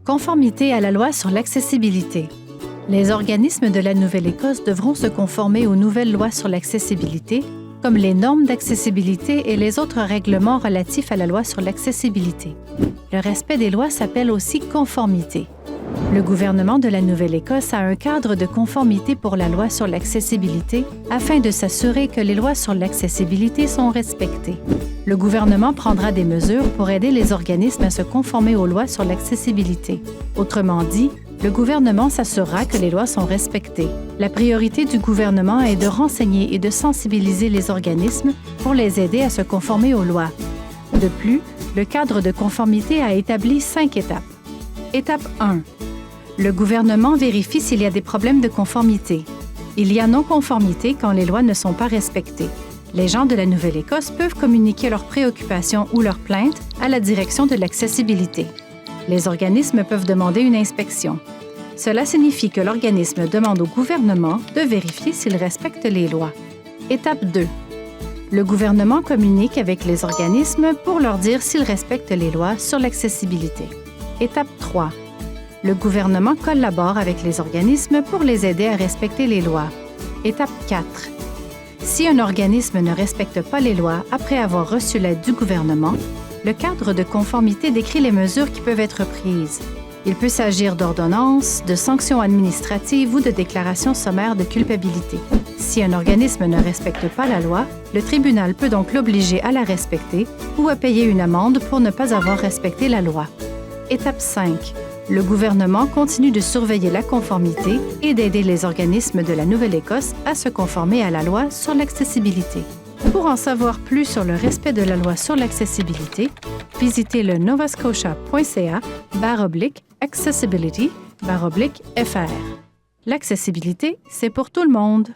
Conformité à la loi sur l'accessibilité. Les organismes de la Nouvelle-Écosse devront se conformer aux nouvelles lois sur l'accessibilité, comme les normes d'accessibilité et les autres règlements relatifs à la loi sur l'accessibilité. Le respect des lois s'appelle aussi conformité. Le gouvernement de la Nouvelle-Écosse a un cadre de conformité pour la loi sur l'accessibilité afin de s'assurer que les lois sur l'accessibilité sont respectées. Le gouvernement prendra des mesures pour aider les organismes à se conformer aux lois sur l'accessibilité. Autrement dit, le gouvernement s'assurera que les lois sont respectées. La priorité du gouvernement est de renseigner et de sensibiliser les organismes pour les aider à se conformer aux lois. De plus, le cadre de conformité a établi 5 étapes. Étape 1. Le gouvernement vérifie s'il y a des problèmes de conformité. Il y a non-conformité quand les lois ne sont pas respectées. Les gens de la Nouvelle-Écosse peuvent communiquer leurs préoccupations ou leurs plaintes à la direction de l'accessibilité. Les organismes peuvent demander une inspection. Cela signifie que l'organisme demande au gouvernement de vérifier s'il respecte les lois. Étape 2. Le gouvernement communique avec les organismes pour leur dire s'ils respectent les lois sur l'accessibilité. Étape 3. Le gouvernement collabore avec les organismes pour les aider à respecter les lois. Étape 4. Si un organisme ne respecte pas les lois après avoir reçu l'aide du gouvernement, le cadre de conformité décrit les mesures qui peuvent être prises. Il peut s'agir d'ordonnances, de sanctions administratives ou de déclarations sommaires de culpabilité. Si un organisme ne respecte pas la loi, le tribunal peut donc l'obliger à la respecter ou à payer une amende pour ne pas avoir respecté la loi. Étape 5. Le gouvernement continue de surveiller la conformité et d'aider les organismes de la Nouvelle-Écosse à se conformer à la loi sur l'accessibilité. Pour en savoir plus sur le respect de la loi sur l'accessibilité, visitez le novascotia.ca/accessibility/fr. L'accessibilité, c'est pour tout le monde.